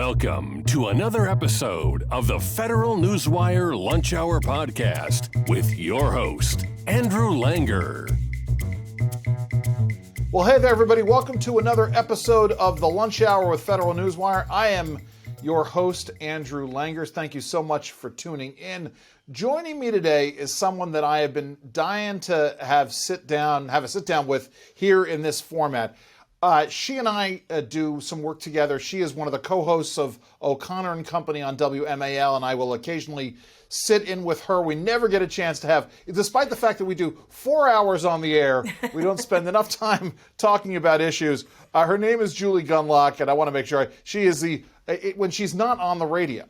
Welcome to another episode of the Federal Newswire Lunch Hour Podcast with your host, Andrew Langer. Well, hey there, everybody. Welcome to another episode of the Lunch Hour with Federal Newswire. I am your host, Andrew Langers. Thank you so much for tuning in. Joining me today is someone that I have been dying to have a sit down with here in this format. She and I do some work together. She is one of the co-hosts of O'Connor and Company on WMAL, and I will occasionally sit in with her. We never get a chance to have, despite the fact that we do 4 hours on the air, we don't spend enough time talking about issues. Her name is Julie Gunlock, and I want to make sure she is when she's not on the radio,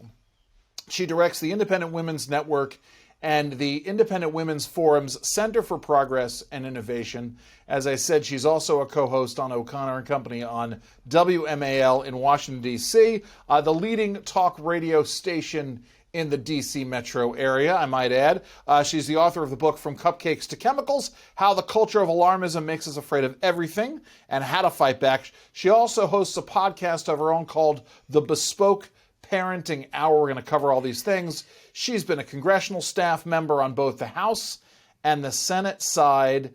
she directs the Independent Women's Network and the Independent Women's Forum's Center for Progress and Innovation. As I said, she's also a co-host on O'Connor and Company on WMAL in Washington, D.C., the leading talk radio station in the D.C. metro area, I might add. She's the author of the book From Cupcakes to Chemicals, How the Culture of Alarmism Makes Us Afraid of Everything, and How to Fight Back. She also hosts a podcast of her own called the Bespoke Parenting Hour. We're going to cover all these things. She's been a congressional staff member on both the House and the Senate side.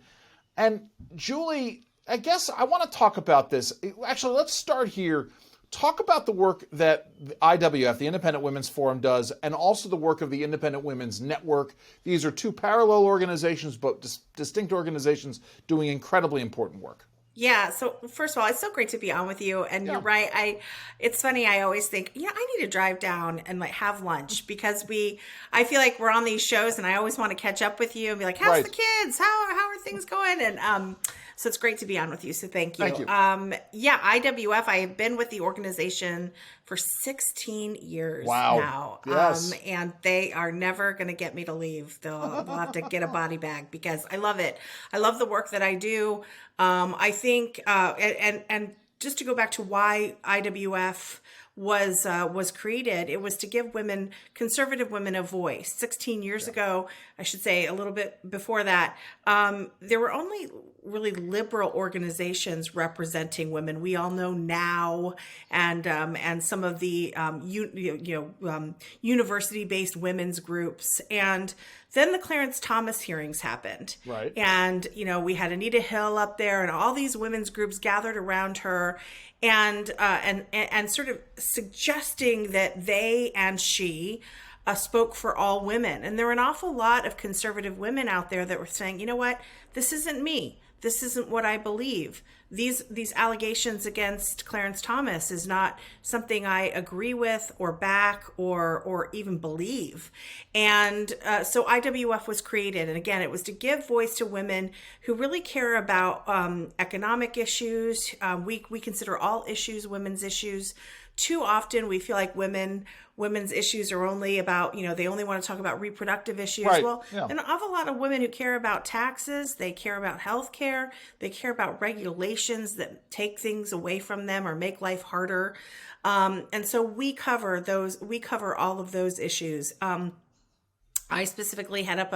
And Julie, I guess I want to talk about this. Actually, let's start here. Talk about the work that the IWF, the Independent Women's Forum, does, and also the work of the Independent Women's Network. These are two parallel organizations, but distinct organizations doing incredibly important work. Yeah. So first of all, it's so great to be on with you. And You're right. It's funny. I always think, I need to drive down and have lunch because I feel like we're on these shows and I always want to catch up with you and be like, how's the kids? How are things going? And, so it's great to be on with you. So thank you. IWF, I have been with the organization for 16 years now. Yes. And they are never going to get me to leave. They'll have to get a body bag because I love it. I love the work that I do. I think, and just to go back to why IWF was created, it was to give conservative women a voice. 16 years ago, I should say a little bit before that, there were only really liberal organizations representing women. We all know now, and some of the university-based women's groups, and then the Clarence Thomas hearings happened. Right. And we had Anita Hill up there, and all these women's groups gathered around her, and sort of suggesting that they and she spoke for all women. And there were an awful lot of conservative women out there that were saying, you know what, this isn't me. This isn't what I believe. These allegations against Clarence Thomas is not something I agree with or back or even believe. And so IWF was created. And again, it was to give voice to women who really care about economic issues. We consider all issues women's issues. Too often we feel like women's issues are only about, they only want to talk about reproductive issues. Right. Well, an awful lot of women who care about taxes, they care about health care, they care about regulations that take things away from them or make life harder. And so we cover all of those issues. I specifically head up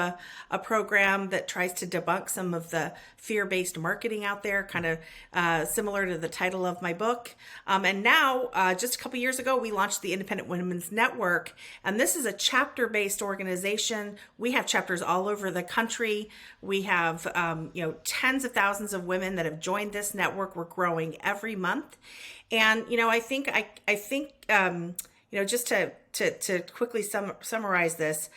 a program that tries to debunk some of the fear-based marketing out there, kind of similar to the title of my book. And now, just a couple years ago, we launched the Independent Women's Network. And this is a chapter-based organization. We have chapters all over the country. We have, tens of thousands of women that have joined this network. We're growing every month. And, I think, just to quickly summarize this,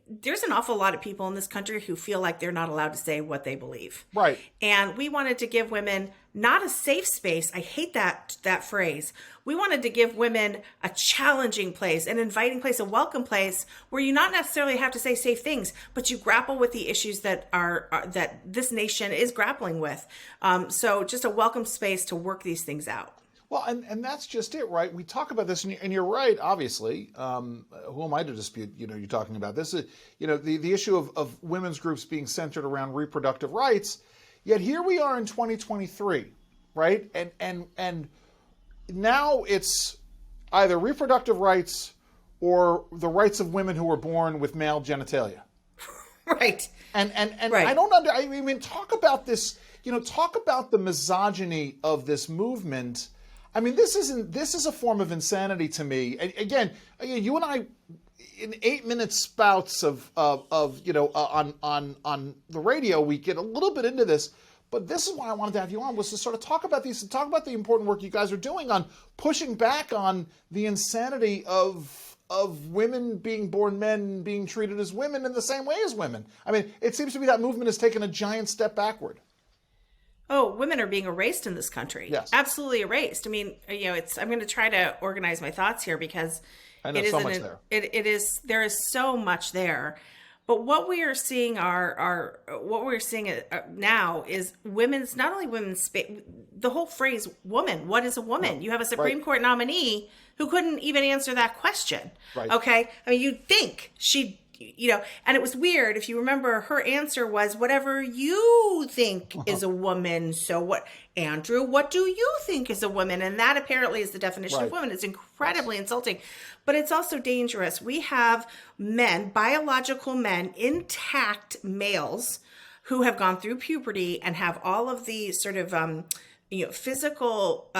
there's an awful lot of people in this country who feel like they're not allowed to say what they believe. Right. And we wanted to give women not a safe space. I hate that phrase. We wanted to give women a challenging place, an inviting place, a welcome place where you not necessarily have to say safe things, but you grapple with the issues that that this nation is grappling with. So just a welcome space to work these things out. Well, and that's just it, right? We talk about this, and you're right, obviously. Who am I to dispute, you're talking about this? The issue of women's groups being centered around reproductive rights, yet here we are in 2023, right? And now it's either reproductive rights or the rights of women who were born with male genitalia. Right. And right. I mean, talk about this, talk about the misogyny of this movement. I mean, this is a form of insanity to me. Again, you and I, in 8-minute spouts of on the radio, we get a little bit into this. But this is why I wanted to have you on, was to sort of talk about these and talk about the important work you guys are doing on pushing back on the insanity of women being born men being treated as women in the same way as women. I mean, it seems to me that movement has taken a giant step backward. Oh, women are being erased in this country. Yes. Absolutely erased. I mean, I'm going to try to organize my thoughts here because I know so much there. There is so much there. But what we are seeing now is not only women's space, the whole phrase woman, what is a woman? You have a Supreme Court nominee who couldn't even answer that question. Right. Okay. I mean, you'd think she'd, and it was weird. If you remember, her answer was whatever you think is a woman. So what, Andrew, what do you think is a woman? And that apparently is the definition of woman. It's incredibly insulting, but it's also dangerous. We have men, biological men, intact males who have gone through puberty and have all of the sort of, physical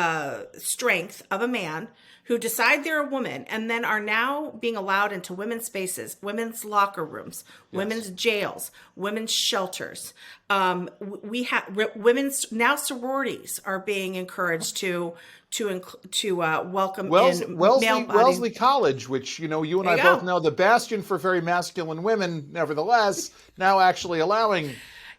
strength of a man, who decide they're a woman and then are now being allowed into women's spaces, women's locker rooms, women's jails, women's shelters. We have women's, now sororities are being encouraged to welcome Wellesley College, which you and I both know, the bastion for very masculine women, nevertheless now actually allowing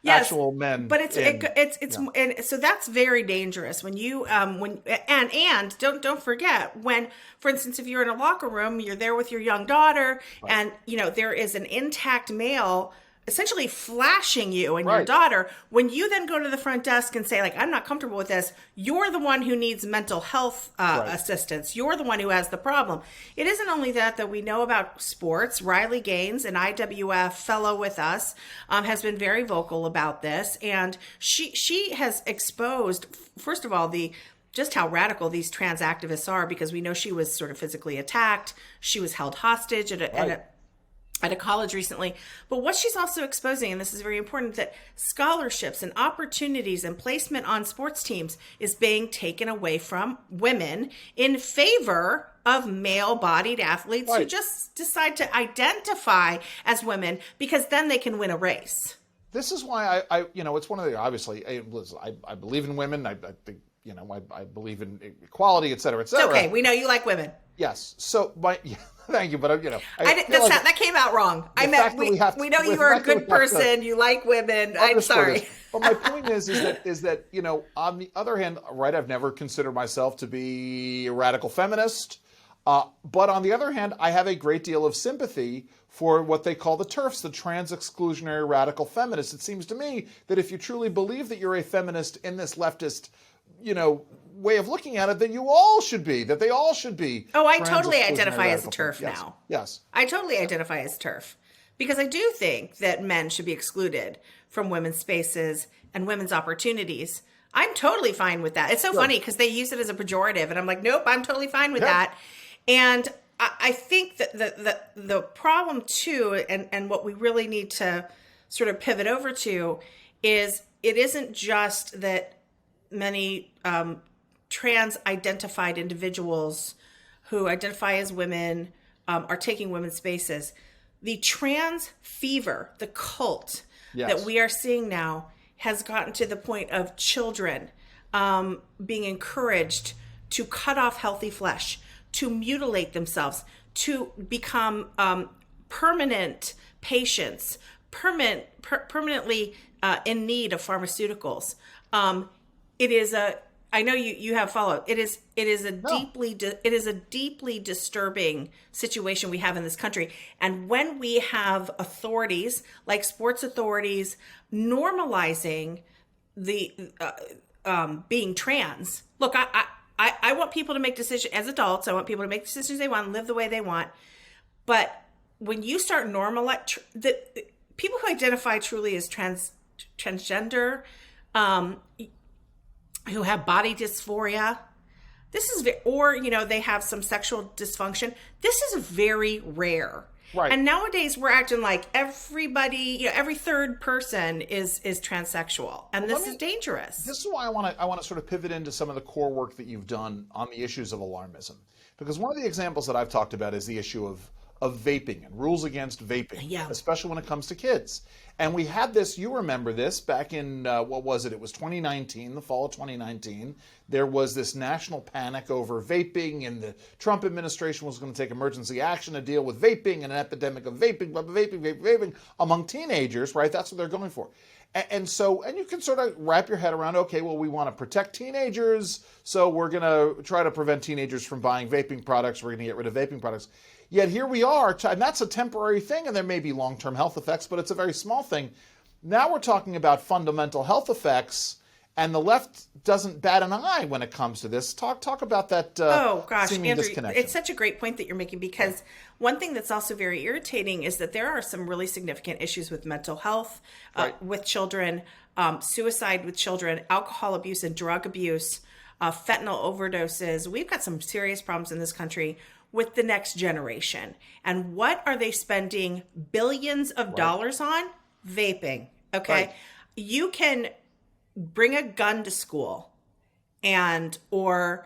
actual men. But and so that's very dangerous when you and don't forget, when, for instance, if you're in a locker room, you're there with your young daughter, and there is an intact male essentially flashing you and your daughter. When you then go to the front desk and say, like, I'm not comfortable with this, you're the one who needs mental health assistance. You're the one who has the problem. It isn't only that we know about sports. Riley Gaines, an IWF fellow with us, has been very vocal about this. And she has exposed, first of all, just how radical these trans activists are, because we know she was sort of physically attacked. She was held hostage at a college recently. But what she's also exposing, and this is very important, that scholarships and opportunities and placement on sports teams is being taken away from women in favor of male-bodied athletes who just decide to identify as women, because then they can win a race. This is why it's one of the, obviously, I believe in women. I think, I believe in equality, et cetera, et cetera. It's okay. We know you like women. Yes. So, thank you, but that came out wrong. We know you are a good person. You like women. I'm sorry. But my point is that on the other hand, I've never considered myself to be a radical feminist. But on the other hand, I have a great deal of sympathy for what they call the TERFs, the trans exclusionary radical feminists. It seems to me that if you truly believe that you're a feminist in this leftist, way of looking at it, that they all should be. Oh, I totally identify as a TERF now. Yes. I totally identify as TERF, because I do think that men should be excluded from women's spaces and women's opportunities. I'm totally fine with that. It's so funny because they use it as a pejorative, and I'm like, nope, I'm totally fine with that. And I think that the problem too, and what we really need to sort of pivot over to, is it isn't just that many trans-identified individuals who identify as women are taking women's spaces. The trans fever, the cult that we are seeing now, has gotten to the point of children being encouraged to cut off healthy flesh, to mutilate themselves, to become permanent patients, permanently in need of pharmaceuticals. It is I know you have followed. It is a deeply disturbing situation we have in this country. And when we have authorities like sports authorities normalizing the being trans, look, I want people to make decisions as adults. I want people to make decisions they want and live the way they want. But when you start normalizing the people who identify truly as transgender, who have body dysphoria, they have some sexual dysfunction. This is very rare. Right. And nowadays we're acting like everybody, every third person is transsexual, and this is dangerous. This is why I want to sort of pivot into some of the core work that you've done on the issues of alarmism, because one of the examples that I've talked about is the issue of vaping and rules against vaping, especially when it comes to kids. And we had this, you remember this, back in, what was it? It was 2019, the fall of 2019. There was this national panic over vaping, and the Trump administration was going to take emergency action to deal with vaping and an epidemic of vaping among teenagers, right? That's what they're going for. And you can sort of wrap your head around, okay, well, we want to protect teenagers, so we're going to try to prevent teenagers from buying vaping products. We're going to get rid of vaping products. Yet here we are, and that's a temporary thing, and there may be long-term health effects, but it's a very small thing. Now we're talking about fundamental health effects, and the left doesn't bat an eye when it comes to this. Talk about that seeming Andrew, disconnection. it's such a great point that you're making, because one thing that's also very irritating is that there are some really significant issues with mental health with children, suicide with children, alcohol abuse and drug abuse, fentanyl overdoses. We've got some serious problems in this country with the next generation. And what are they spending billions of dollars on? Vaping. Okay. Right. You can bring a gun to school or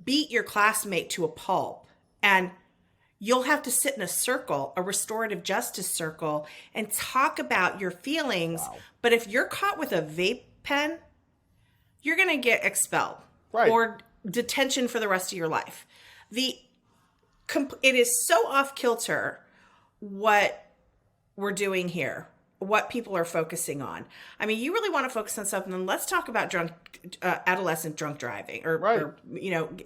beat your classmate to a pulp, and you'll have to sit in a circle, a restorative justice circle, and talk about your feelings. Wow. But if you're caught with a vape pen, you're going to get expelled or detention for the rest of your life. It is so off kilter what we're doing here, what people are focusing on. I mean, you really want to focus on something, then let's talk about adolescent drunk driving or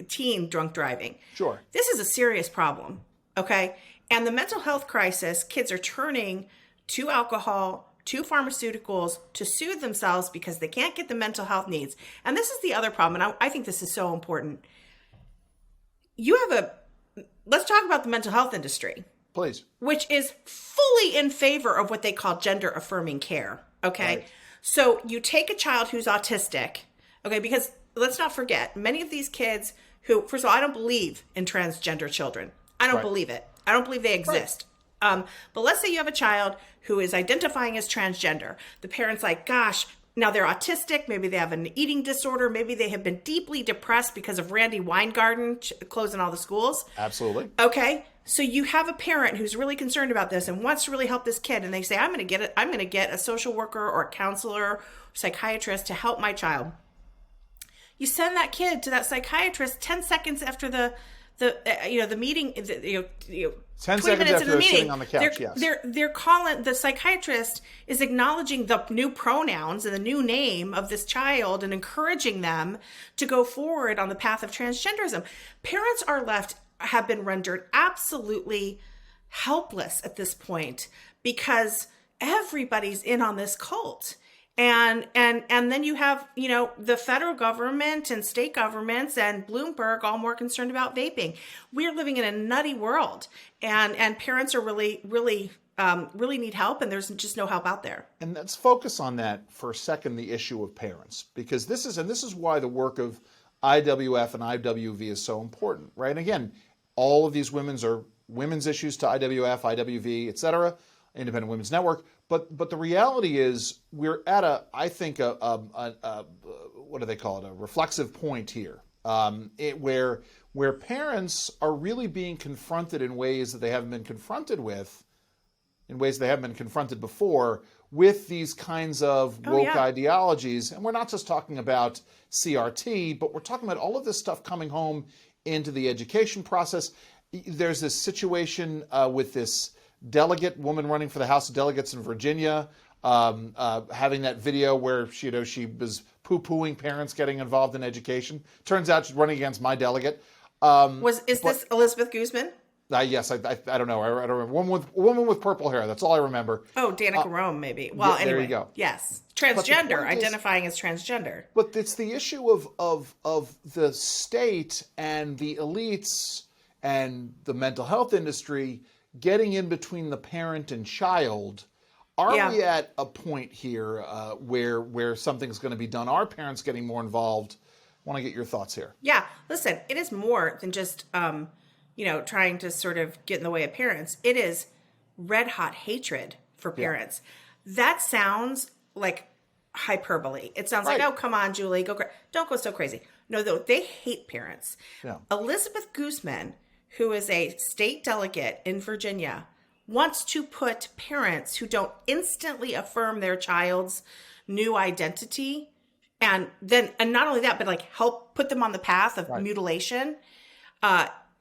teen drunk driving. Sure. This is a serious problem, okay? And the mental health crisis, kids are turning to alcohol, to pharmaceuticals to soothe themselves because they can't get the mental health needs. And this is the other problem, and I think this is so important. Let's talk about the mental health industry. Please. Which is fully in favor of what they call gender affirming care. Okay. Right. So you take a child who's autistic, okay, because let's not forget, many of these kids who, first of all, I don't believe in transgender children. I don't believe it. I don't believe they exist. Right. But let's say you have a child who is identifying as transgender. The parent's like, gosh, now they're autistic. Maybe they have an eating disorder. Maybe they have been deeply depressed because of Randy Weingarten closing all the schools. Absolutely. Okay. So you have a parent who's really concerned about this and wants to really help this kid. And they say, I'm going to get a social worker or a counselor or psychiatrist to help my child. You send that kid to that psychiatrist 10 seconds after the meeting, 10 seconds after they're sitting on the couch, They're calling, the psychiatrist is acknowledging the new pronouns and the new name of this child and encouraging them to go forward on the path of transgenderism. Parents have been rendered absolutely helpless at this point because everybody's in on this cult. And then you have, the federal government and state governments and Bloomberg all more concerned about vaping. We're living in a nutty world, and parents are really need help, and there's just no help out there. And let's focus on that for a second, the issue of parents, because this is why the work of IWF and IWV is so important, right? And again, all of these women's issues to IWF, IWV, et cetera, Independent Women's Network. But the reality is we're at I think what do they call it? A reflexive point here, where parents are really being confronted in ways that they haven't been confronted with, in ways they haven't been confronted before, with these kinds of woke ideologies. And we're not just talking about CRT, but we're talking about all of this stuff coming home into the education process. There's this situation with this delegate woman running for the House of Delegates in Virginia, having that video where she was poo-pooing parents getting involved in education. Turns out she's running against my delegate. This Elizabeth Guzman? Yes, I don't know. I don't remember. Woman with purple hair. That's all I remember. Oh, Danica Rome, maybe. Well, anyway. There you go. Yes. Transgender, identifying as transgender. But it's the issue of the state and the elites and the mental health industry getting in between the parent and child. Are we at a point here where something's going to be done? Are parents getting more involved? I want to get your thoughts here. Yeah. Listen, it is more than just trying to sort of get in the way of parents. It is red hot hatred for parents. That sounds like hyperbole. It sounds like, oh, come on, Julie, don't go so crazy. No, though, they hate parents. Yeah. Elizabeth Guzman, who is a state delegate in Virginia, wants to put parents who don't instantly affirm their child's new identity and not only that, but like help put them on the path of mutilation.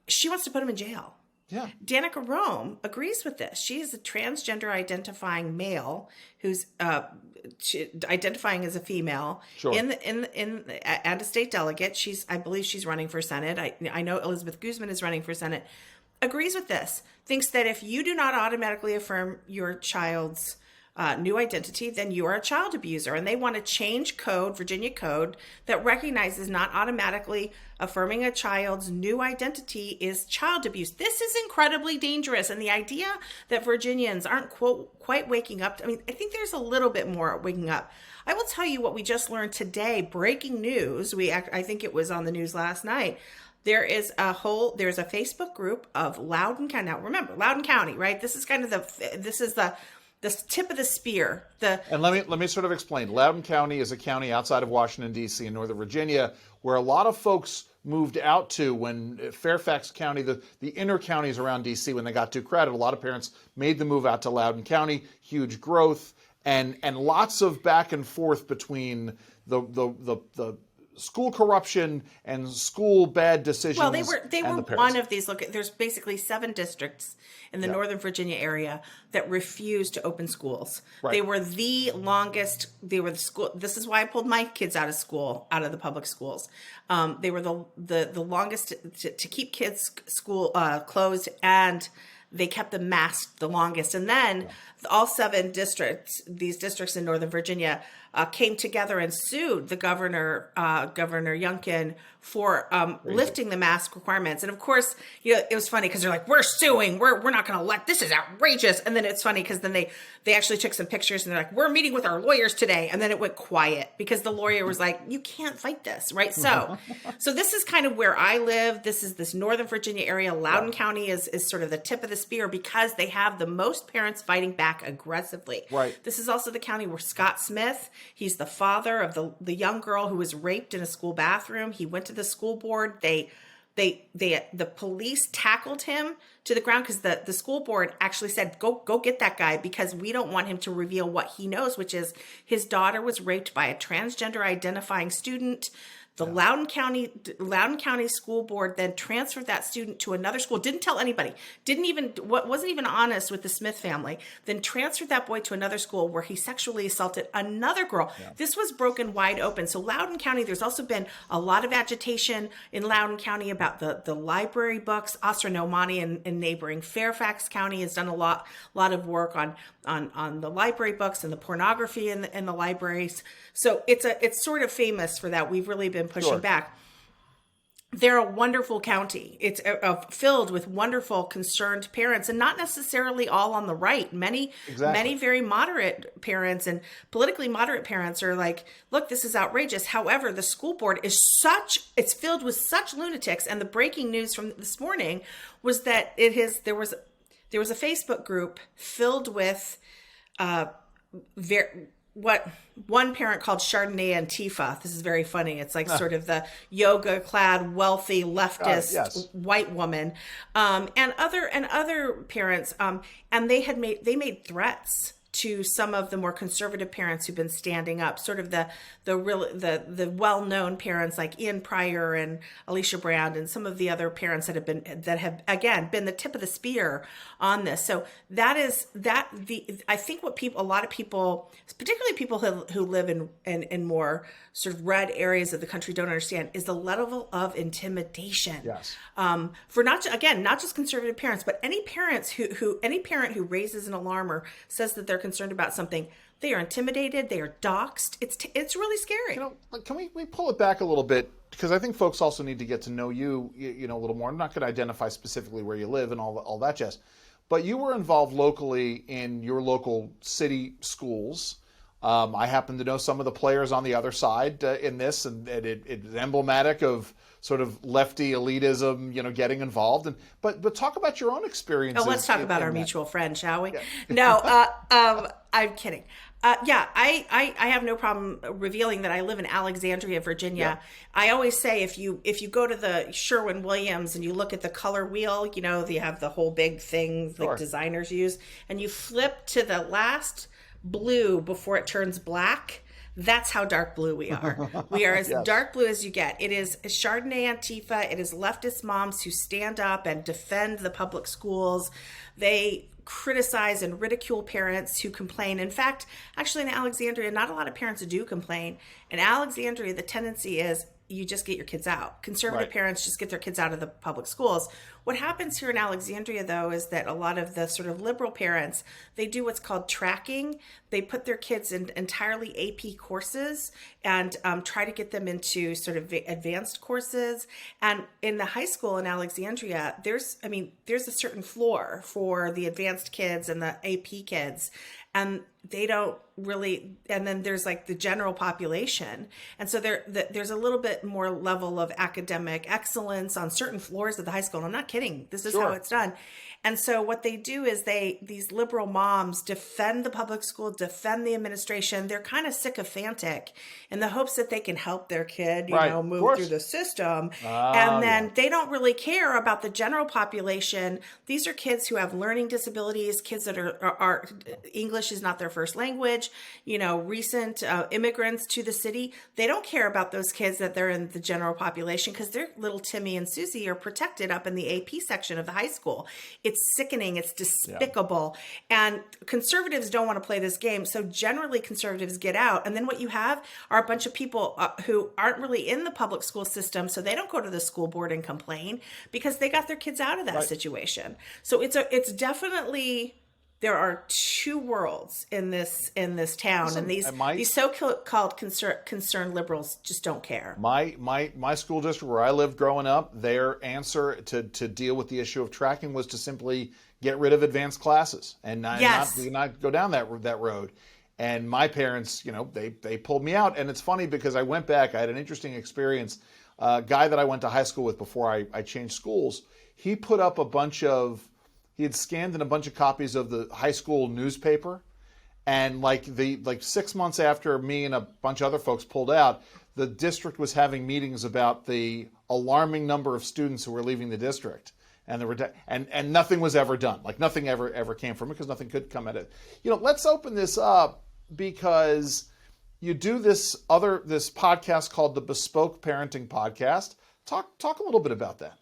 She wants to put them in jail. Yeah. Danica Rome agrees with this. She is a transgender identifying male who's identifying as a female and a state delegate. I believe she's running for Senate. I know Elizabeth Guzman is running for Senate. Agrees with this. Thinks that if you do not automatically affirm your child's new identity, then you are a child abuser. And they want to change Virginia code, that recognizes not automatically affirming a child's new identity is child abuse. This is incredibly dangerous. And the idea that Virginians aren't, quote, quite waking up. I think there's a little bit more waking up. I will tell you what we just learned today, breaking news. I think it was on the news last night. There's a Facebook group of Loudoun County. Now remember, Loudoun County, right? This is kind of the tip of the spear. And let me sort of explain. Loudoun County is a county outside of Washington, D.C. in Northern Virginia, where a lot of folks moved out to when Fairfax County, the inner counties around D.C., when they got too crowded, a lot of parents made the move out to Loudoun County, huge growth, and lots of back and forth between the school corruption and school bad decisions. Well, they were one of these. Look, there's basically 7 districts in the Northern Virginia area that refused to open schools. Right. They were the longest. They were the school. This is why I pulled my kids out of the public schools. They were the longest to keep kids' school closed, and they kept them masked the longest. And then all 7 districts, these districts in Northern Virginia, came together and sued the Governor Youngkin for lifting the mask requirements. And of course, it was funny because they're like, we're suing, we're not going to let, this is outrageous. And then it's funny because then they actually took some pictures and they're like, we're meeting with our lawyers today. And then it went quiet because the lawyer was like, you can't fight this, right? So this is kind of where I live. This is this Northern Virginia area. Loudoun County is sort of the tip of the spear because they have the most parents fighting back aggressively. Right. This is also the county where Scott Smith, he's the father of the young girl who was raped in a school bathroom. He went to the school board. The police tackled him to the ground because the school board actually said, go get that guy because we don't want him to reveal what he knows, which is his daughter was raped by a transgender identifying student. The Loudoun County School Board then transferred that student to another school. Didn't tell anybody. Wasn't even honest with the Smith family. Then transferred that boy to another school where he sexually assaulted another girl. Yeah. This was broken wide open. So Loudoun County, there's also been a lot of agitation in Loudoun County about the library books. Ostronomani in neighboring Fairfax County has done a lot of work on the library books and the pornography in the libraries. So it's sort of famous for that. We've really been pushing back. They're a wonderful county. It's filled with wonderful, concerned parents, and not necessarily all on the right. Many very moderate parents and politically moderate parents are like, look, this is outrageous. However, the school board it's filled with such lunatics. And the breaking news from this morning was that there was a Facebook group filled with what one parent called Chardonnay Antifa. This is very funny. It's like sort of the yoga-clad, wealthy, leftist white woman, and other parents. And they made threats to some of the more conservative parents who've been standing up, sort of the well-known parents like Ian Pryor and Alicia Brand and some of the other parents that have again been the tip of the spear on this. So I think what a lot of people, particularly people who live in more sort of red areas of the country, don't understand is the level of intimidation. Yes. For not just conservative parents, but any parent who raises an alarm or says that they're concerned about something, they are intimidated, they are doxxed. It's really scary. Can we pull it back a little bit, because I think folks also need to get to know you a little more. I'm not going to identify specifically where you live and all that jazz, but you were involved locally in your local city schools. I happen to know some of the players on the other side in this, and it's emblematic of sort of lefty elitism, getting involved. But talk about your own experiences. Oh, let's talk about our mutual friend, shall we? Yeah. No, I'm kidding. I have no problem revealing that I live in Alexandria, Virginia. Yeah. I always say if you go to the Sherwin-Williams and you look at the color wheel, they have the whole big thing like designers use, and you flip to the last blue before it turns black. That's how dark blue we are. We are as dark blue as you get. It is Chardonnay Antifa. It is leftist moms who stand up and defend the public schools. They criticize and ridicule parents who complain. In fact, actually in Alexandria, not a lot of parents do complain. In Alexandria, the tendency is you just get your kids out. Conservative parents just get their kids out of the public schools. What happens here in Alexandria, though, is that a lot of the sort of liberal parents, they do what's called tracking. They put their kids in entirely AP courses and try to get them into sort of advanced courses. And in the high school in Alexandria, there's a certain floor for the advanced kids and the AP kids. And they don't really, and then there's like the general population. And so there's a little bit more level of academic excellence on certain floors of the high school. And I'm not kidding. This is how it's done. And so what they do is these liberal moms defend the public school, defend the administration. They're kind of sycophantic in the hopes that they can help their kid, move through the system. And then they don't really care about the general population. These are kids who have learning disabilities, kids that are English is not their first language, recent immigrants to the city. They don't care about those kids that they're in the general population because their little Timmy and Susie are protected up in the AP section of the high school. It's sickening. It's despicable. And conservatives don't want to play this game. So generally conservatives get out. And then what you have are a bunch of people who aren't really in the public school system. So they don't go to the school board and complain because they got their kids out of that situation. So it's definitely, there are two worlds in this town, and these so-called concerned liberals just don't care. My school district where I lived growing up, their answer to deal with the issue of tracking was to simply get rid of advanced classes and not go down that road. And my parents, they pulled me out. And it's funny because I went back. I had an interesting experience. A guy that I went to high school with before I changed schools, he put up he had scanned in a bunch of copies of the high school newspaper, and like 6 months after me and a bunch of other folks pulled out, the district was having meetings about the alarming number of students who were leaving the district, and and nothing was ever done. Like nothing ever came from it because nothing could come at it. Let's open this up because you do this podcast called the Bespoke Parenting Podcast. Talk a little bit about that.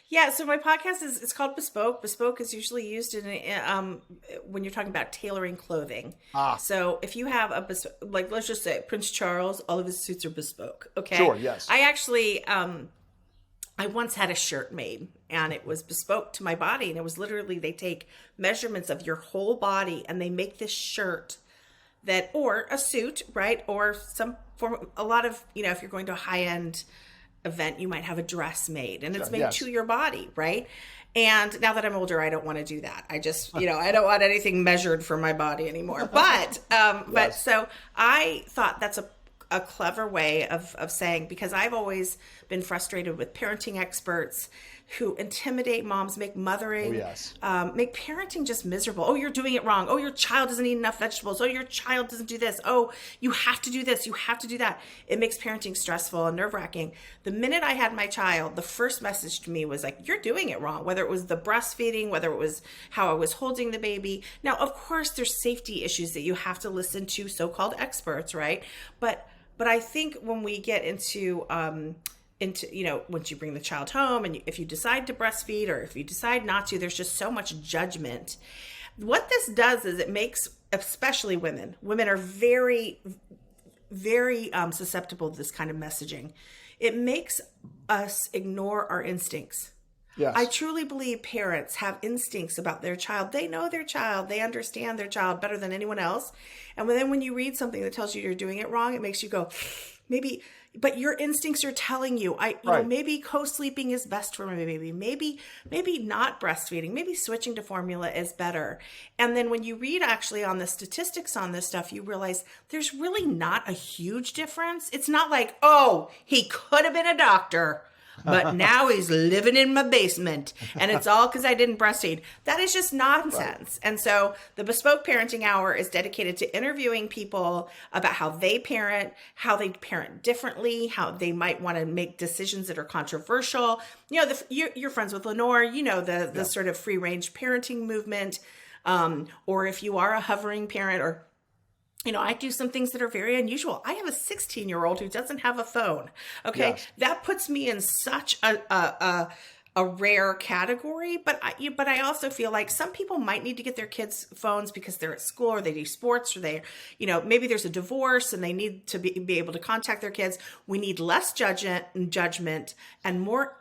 Yeah, so my podcast it's called Bespoke. Bespoke is usually used in when you're talking about tailoring clothing. So if you have let's just say Prince Charles, all of his suits are bespoke. Okay. Sure. Yes. I actually I once had a shirt made and it was bespoke to my body, and it was literally they take measurements of your whole body and they make this shirt or a suit, right? Or a lot of if you're going to a high end event, you might have a dress made and it's made to your body, right? And now that I'm older, I don't want to do that. I just, I don't want anything measured for my body anymore. But so I thought that's a clever way of saying, because I've always been frustrated with parenting experts who intimidate moms, make mothering, make parenting just miserable. Oh, you're doing it wrong. Oh, your child doesn't eat enough vegetables. Oh, your child doesn't do this. Oh, you have to do this. You have to do that. It makes parenting stressful and nerve-wracking. The minute I had my child, the first message to me was like, you're doing it wrong. Whether it was the breastfeeding, whether it was how I was holding the baby. Now, of course, there's safety issues that you have to listen to so-called experts, right? But I think when we get into once you bring the child home and if you decide to breastfeed or if you decide not to, there's just so much judgment. What this does is it makes, especially women are very, very susceptible to this kind of messaging. It makes us ignore our instincts. Yes. I truly believe parents have instincts about their child. They know their child. They understand their child better than anyone else. And then when you read something that tells you you're doing it wrong, it makes you go, but your instincts are telling you, maybe co-sleeping is best for my baby. Maybe not breastfeeding. Maybe switching to formula is better. And then when you read actually on the statistics on this stuff, you realize there's really not a huge difference. It's not like, oh, he could have been a doctor, but now he's living in my basement and it's all because I didn't breastfeed. That is just nonsense. Right. And so the Bespoke Parenting Hour is dedicated to interviewing people about how they parent differently, how they might want to make decisions that are controversial. You know, you're friends with Lenore, you know, the sort of free range parenting movement. Or if you are a hovering parent, or you know, I do some things that are very unusual. I have a 16-year-old who doesn't have a phone. Okay. Yes. That puts me in such a rare category, but I also feel like some people might need to get their kids phones because they're at school or they do sports or they, you know, maybe there's a divorce and they need to be able to contact their kids. We need less judgment and more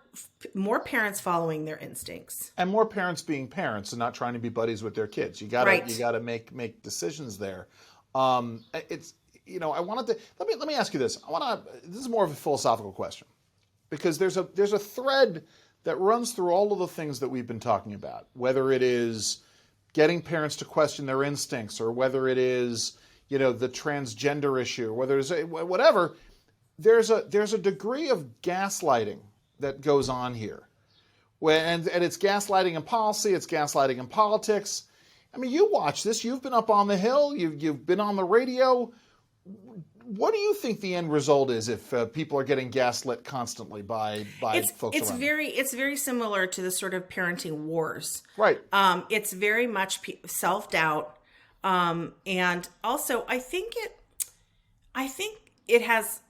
parents following their instincts. And more parents being parents and not trying to be buddies with their kids. You gotta make decisions there. It's, you know, I wanted to, let me ask you this. This is more of a philosophical question, because there's a thread that runs through all of the things that we've been talking about, whether it is getting parents to question their instincts, or whether it is, you know, the transgender issue, or whether it's whatever. There's a degree of gaslighting that goes on here, and it's gaslighting in policy, it's gaslighting in politics. I mean, you watch this. You've been up on the Hill. You've been on the radio. What do you think the end result is if people are getting gaslit constantly by folks around them? It's very similar to the sort of parenting wars. Right. It's very much self-doubt, and also I think it has.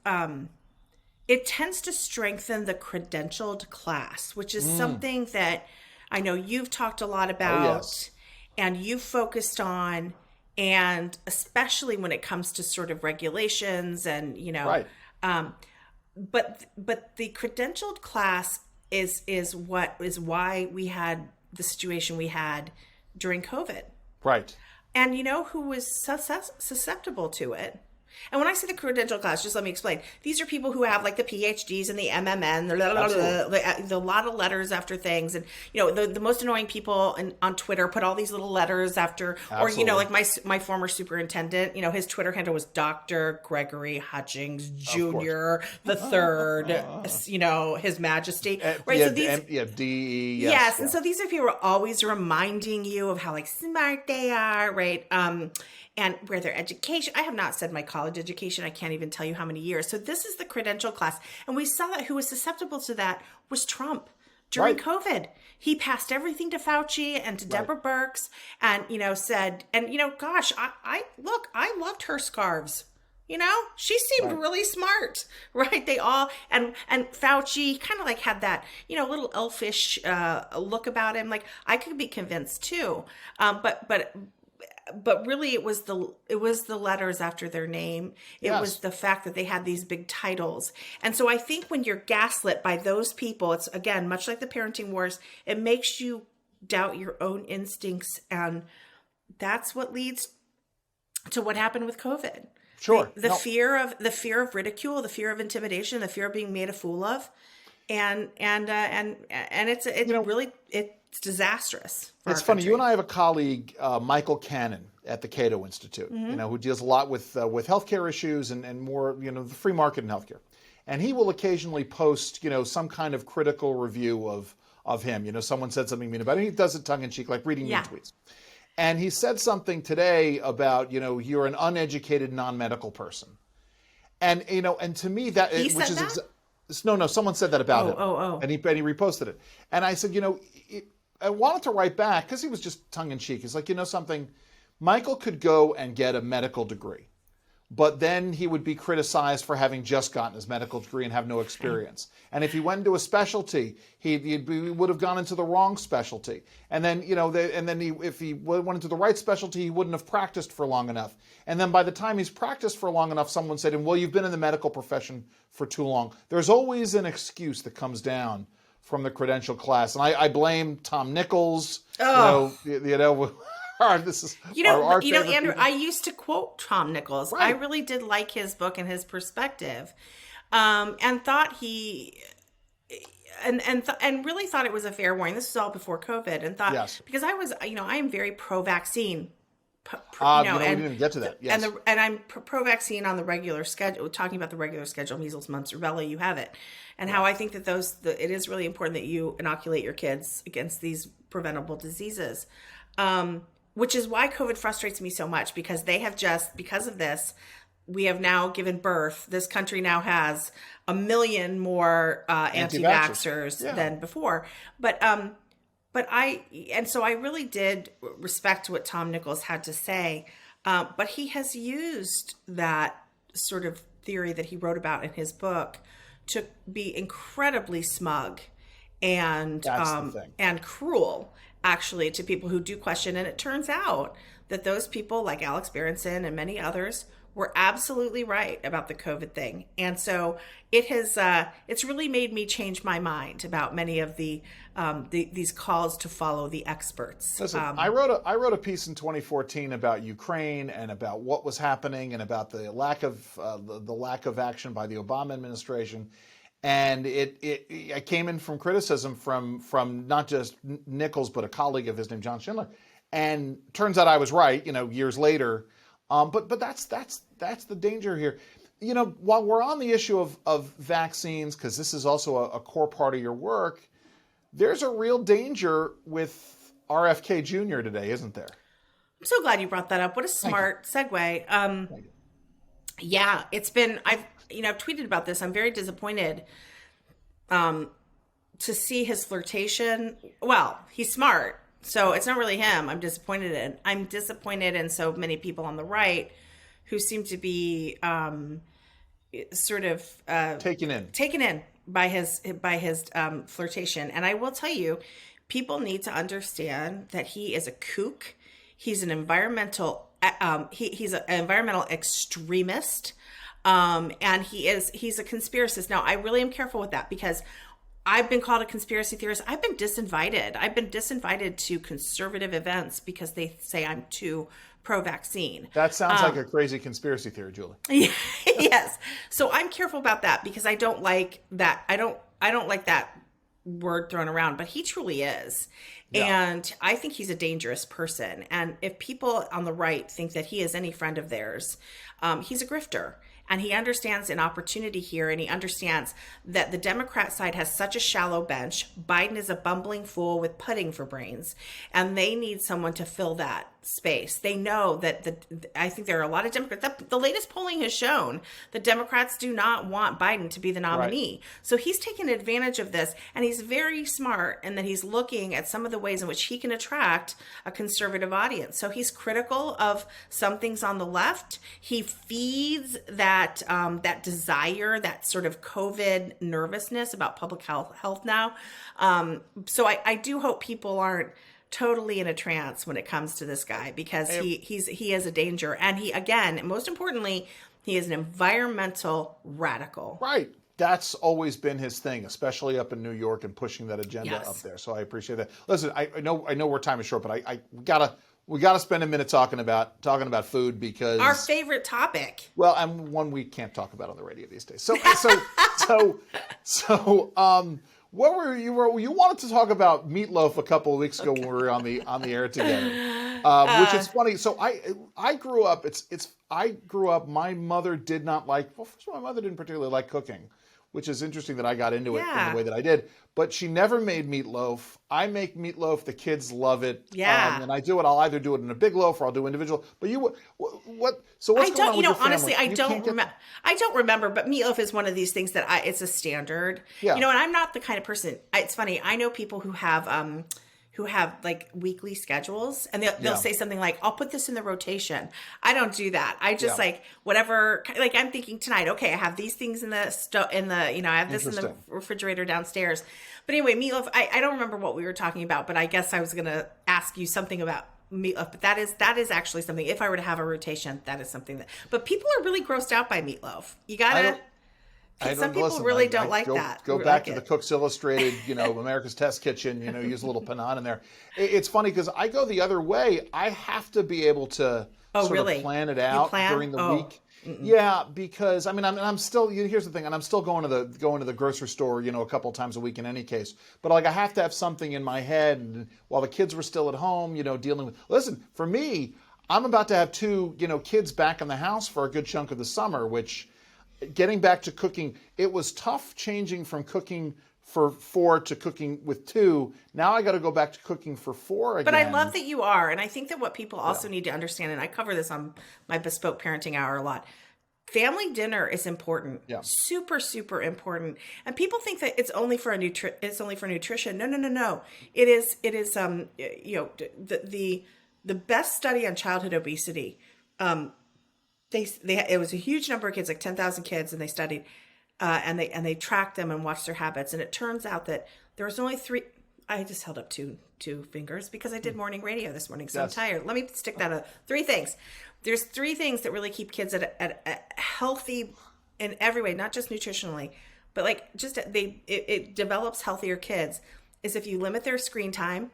It tends to strengthen the credentialed class, which is something that I know you've talked a lot about. Oh, yes. And you focused on, and especially when it comes to sort of regulations and, you know, right. But the credentialed class is why we had the situation we had during COVID. Right. And you know who was susceptible to it? And when I say the credential class, just let me explain. These are people who have like the PhDs and the MMN, the lot of letters after things. And, you know, the most annoying people on Twitter put all these little letters after, or, you know, like my former superintendent, you know, his Twitter handle was Dr. Gregory Hutchings Jr. the Third, you know, His Majesty. Right. Yeah, so these, DE. Yes. And so these are people who are always reminding you of how like smart they are. Right. And where their education, I have not said my college education, I can't even tell you how many years. So this is the credential class. And we saw that who was susceptible to that was Trump during COVID. He passed everything to Fauci and to Deborah Birx and, you know, said, and, you know, gosh, I loved her scarves. You know, she seemed really smart, right? They all, and Fauci kind of like had that, you know, little elfish look about him. Like I could be convinced too. But really it was the letters after their name. It was the fact that they had these big titles. And so I think when you're gaslit by those people, it's again, much like the parenting wars, it makes you doubt your own instincts. And that's what leads to what happened with COVID. Sure. The fear of ridicule, the fear of intimidation, the fear of being made a fool of. And it's disastrous. It's funny. You and I have a colleague, Michael Cannon at the Cato Institute, you know, who deals a lot with healthcare issues and more, you know, the free market in healthcare. And he will occasionally post, you know, some kind of critical review of him. You know, someone said something mean about him. He does it tongue in cheek, like reading mean tweets. And he said something today about, you know, you're an uneducated non-medical person. And, you know, and to me that, no, someone said that about him. And he reposted it. And I said, you know, I wanted to write back because he was just tongue in cheek. He's like, you know something, Michael could go and get a medical degree, but then he would be criticized for having just gotten his medical degree and have no experience. And if he went into a specialty, he would have gone into the wrong specialty. And then, you know, if he went into the right specialty, he wouldn't have practiced for long enough. And then by the time he's practiced for long enough, someone said to him, well, you've been in the medical profession for too long. There's always an excuse that comes down from the credential class. And I blame Tom Nichols, you know, this is our favorite Andrew, people. I used to quote Tom Nichols. Right. I really did like his book and his perspective, and thought he and really thought it was a fair warning. This was all before COVID, and thought Yes. because I was, I am very pro-vaccine. We didn't even get to that. Yes. And I'm pro-vaccine on the regular schedule, talking about the regular schedule, measles, mumps, rubella, you have it. And how I think that it is really important that you inoculate your kids against these preventable diseases. Which is why COVID frustrates me so much, because because of this, we have now given birth. This country now has 1 million more anti-vaxxers than before. So I really did respect what Tom Nichols had to say, but he has used that sort of theory that he wrote about in his book to be incredibly smug and cruel, actually, to people who do question. And it turns out that those people like Alex Berenson and many others were absolutely right about the COVID thing. And so it's really made me change my mind about many of these calls to follow the experts. Listen, I wrote a piece in 2014 about Ukraine and about what was happening and about the lack of action by the Obama administration. And I came in from criticism from not just Nichols, but a colleague of his named John Schindler. And turns out I was right, years later. But that's the danger here. While we're on the issue of vaccines, because this is also a core part of your work, there's a real danger with RFK Jr. today, isn't there? I'm so glad you brought that up. What a smart segue. Yeah, it's been, I've tweeted about this. I'm very disappointed to see his flirtation. Well, he's smart, so it's not really him I'm disappointed in. I'm disappointed in so many people on the right who seem to be sort of taken in by his flirtation. And I will tell you, people need to understand that he is a kook. He's an environmental he's an environmental extremist. And he's a conspiracist. Now, I really am careful with that, because I've been called a conspiracy theorist. I've been disinvited to conservative events because they say I'm too pro-vaccine. That sounds like a crazy conspiracy theory, Julie. Yes. So I'm careful about that, because I don't like that. I don't like that word thrown around, but he truly is. Yeah. And I think he's a dangerous person. And if people on the right think that he is any friend of theirs, he's a grifter. And he understands an opportunity here, and he understands that the Democrat side has such a shallow bench. Biden is a bumbling fool with pudding for brains, and they need someone to fill that space. They know that I think there are a lot of Democrats. The latest polling has shown the Democrats do not want Biden to be the nominee. Right. So he's taken advantage of this, and he's very smart in that he's looking at some of the ways in which he can attract a conservative audience. So he's critical of some things on the left. He feeds that desire, that sort of COVID nervousness about public health now. So I do hope people aren't totally in a trance when it comes to this guy, because he is a danger. And he, again, most importantly, he is an environmental radical. Right. That's always been his thing, especially up in New York and pushing that agenda up there. So I appreciate that. Listen, I know our time is short, but we gotta spend a minute talking about food, because our favorite topic. Well, and one we can't talk about on the radio these days. So what were you wanted to talk about meatloaf a couple of weeks ago when we were on the air together, which is funny. So I grew up. My mother did not like. Well, first of all, my mother didn't particularly like cooking, which is interesting that I got into it in the way that I did. But she never made meatloaf. I make meatloaf. The kids love it. Yeah. And I do it. I'll either do it in a big loaf or I'll do individual. But what? So what's going on with your family? Honestly, I don't remember. But meatloaf is one of these things that it's a standard. Yeah. And I'm not the kind of person. It's funny. I know people who have like weekly schedules, and they'll say something like, I'll put this in the rotation. I don't do that. I just like whatever, like I'm thinking tonight, okay, I have these things in the I have this in the refrigerator downstairs. But anyway, meatloaf, I don't remember what we were talking about, but I guess I was going to ask you something about meatloaf. But that is actually something, if I were to have a rotation, that is something but people are really grossed out by meatloaf. You gotta. Some people really don't like that. Go back to the Cook's Illustrated, America's Test Kitchen, use a little Panade in there. It's funny because I go the other way. I have to be able to sort of plan it out during the week. Mm-mm. Yeah, because I'm still. Here's the thing, and I'm still going to the grocery store, a couple of times a week in any case. But I have to have something in my head, and while the kids were still at home, dealing with. Listen, for me, I'm about to have 2, kids back in the house for a good chunk of the summer. Which, getting back to cooking, it was tough changing from cooking for 4 to cooking with 2. Now I got to go back to cooking for 4 again. But I love that you are. And I think that what people also need to understand, and I cover this on my Bespoke Parenting Hour a lot, family dinner is important. Yeah. Super, super important. And people think that it's only for nutrition. No. It is the best study on childhood obesity. It was a huge number of kids, like 10,000 kids, and they studied and they tracked them and watched their habits. And it turns out that there was only 3. I just held up two fingers because I did morning radio this morning, so I'm tired. Let me stick that up. 3 things. There's 3 things that really keep kids at a healthy in every way, not just nutritionally, but like just it develops healthier kids. Is if you limit their screen time,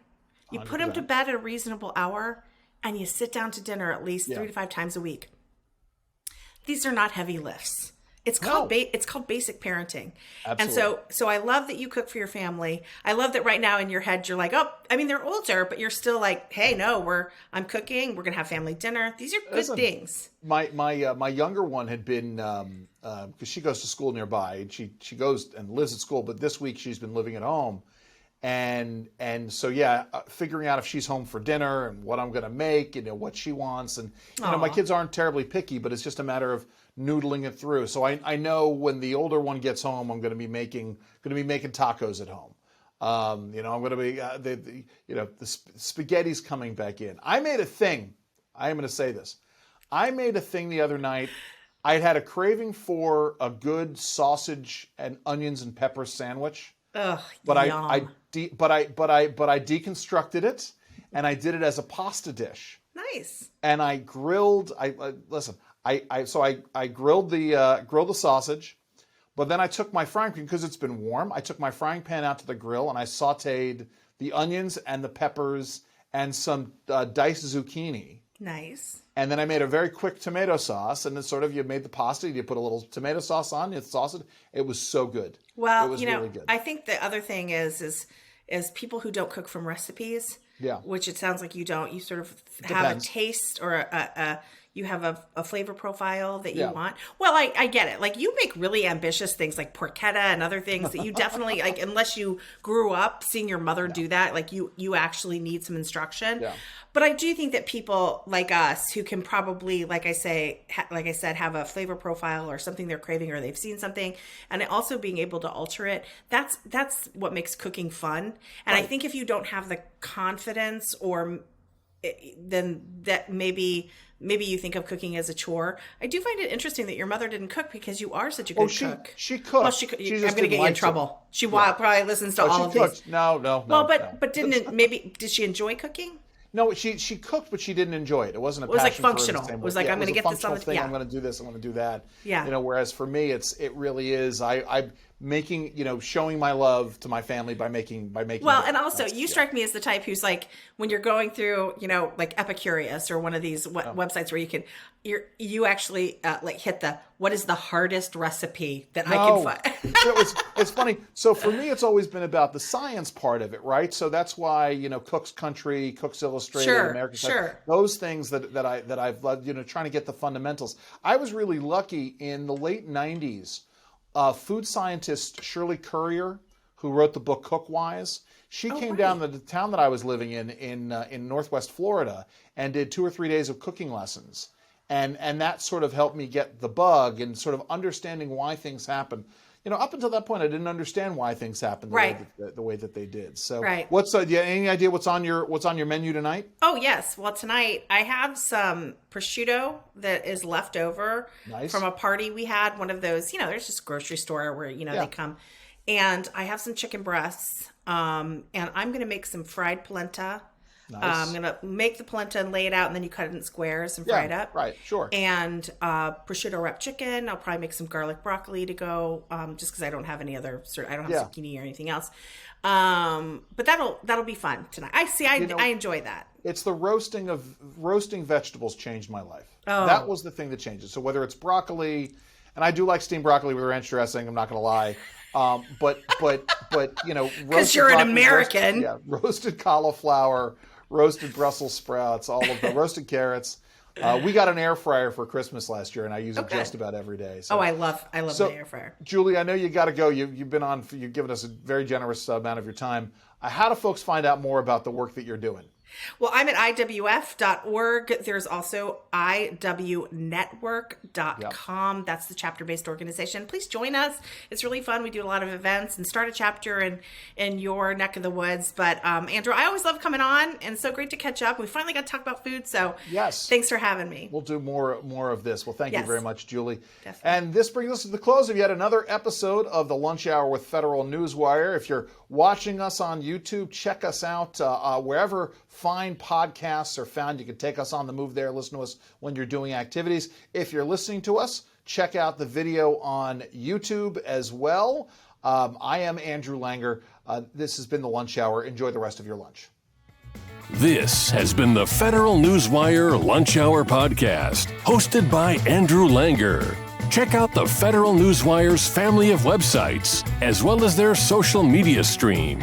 you 100%. Put them to bed at a reasonable hour, and you sit down to dinner at least 3 to 5 times a week. These are not heavy lifts. It's called basic parenting. Absolutely. And so I love that you cook for your family. I love that right now in your head you're like, they're older, but you're still like, hey, no, I'm cooking. We're gonna have family dinner. These are good things. My younger one had been because she goes to school nearby, and she goes and lives at school, but this week she's been living at home. And so figuring out if she's home for dinner and what I'm going to make, what she wants, and my kids aren't terribly picky, but it's just a matter of noodling it through. So I know when the older one gets home, I'm going to be making tacos at home. I'm going to be the spaghetti's coming back in. I made a thing. I am going to say this. I made a thing the other night. I had a craving for a good sausage and onions and pepper sandwich. Ugh, but yum. I deconstructed it, and I did it as a pasta dish. Nice. And I grilled. I grilled the sausage, but then I took my frying pan because it's been warm. I took my frying pan out to the grill, and I sautéed the onions and the peppers and some diced zucchini. Nice. And then I made a very quick tomato sauce, and then you made the pasta, you put a little tomato sauce on, it's sausage. It was so good. Well, it was really good. I think the other thing is people who don't cook from recipes, which it sounds like you don't, you sort of have a taste or you have a flavor profile that you want. Well, I get it. Like you make really ambitious things like porchetta and other things that you definitely like, unless you grew up seeing your mother do that, like you actually need some instruction. Yeah. But I do think that people like us who can probably, like I said, have a flavor profile or something they're craving or they've seen something, and also being able to alter it, that's what makes cooking fun. And I think if you don't have the confidence then that maybe you think of cooking as a chore. I do find it interesting that your mother didn't cook because you are such a good cook. She cooked. Well, I'm going to get you in trouble. She probably listens to all of these. No. Well, but did she enjoy cooking? No, she cooked, but she didn't enjoy it. It wasn't a passion. It was like functional. It was like, I'm going to get this on the thing. I'm going to do this. I'm going to do that. Yeah. Whereas for me, it really is. I'm making, showing my love to my family by making. Well, and also you strike me as the type who's like, when you're going through, like Epicurious or one of these websites where you actually like hit what is the hardest recipe that I can find? It's funny. So for me, it's always been about the science part of it, right? So that's why, Cook's Country, Cook's Illustrated, American those things that I've loved, trying to get the fundamentals. I was really lucky in the late 90s. Food scientist Shirley Currier, who wrote the book Cookwise, she came down to the town that I was living in Northwest Florida and did 2 or 3 days of cooking lessons. And that sort of helped me get the bug and sort of understanding why things happen. Up until that point, I didn't understand why things happened the way that they did. So, any idea what's on your menu tonight? Oh yes, well tonight I have some prosciutto that is left over from a party we had. One of those, there's just a grocery store where they come, and I have some chicken breasts, and I'm going to make some fried polenta. Nice. I'm going to make the polenta and lay it out, and then you cut it in squares and fry it up. Right, sure. And prosciutto wrapped chicken. I'll probably make some garlic broccoli to go, just because I don't have any other I don't have zucchini or anything else. But that'll be fun tonight. I enjoy that. It's the roasting vegetables changed my life. Oh. That was the thing that changed it. So whether it's broccoli, and I do like steamed broccoli with ranch dressing, I'm not going to lie. But because you're an American. Roasted cauliflower, roasted Brussels sprouts, all of the roasted carrots. We got an air fryer for Christmas last year, and I use it just about every day. So. I love the air fryer. Julie, I know you got to go. You've been on. You've given us a very generous amount of your time. How do folks find out more about the work that you're doing? Well, I'm at IWF.org. There's also IWNetwork.com. Yep. That's the chapter-based organization. Please join us. It's really fun. We do a lot of events and start a chapter in your neck of the woods. But Andrew, I always love coming on, and so great to catch up. We finally got to talk about food, so yes, thanks for having me. We'll do more of this. Well, thank you very much, Julie. Definitely. And this brings us to the close of yet another episode of the Lunch Hour with Federal Newswire. If you're watching us on YouTube, check us out wherever fine podcasts are found. You can take us on the move there, listen to us when you're doing activities. If you're listening to us, check out the video on YouTube as well. I am Andrew Langer. This has been the Lunch Hour. Enjoy the rest of your lunch. This has been the Federal Newswire Lunch Hour podcast, hosted by Andrew Langer. Check out the Federal Newswire's family of websites, as well as their social media stream.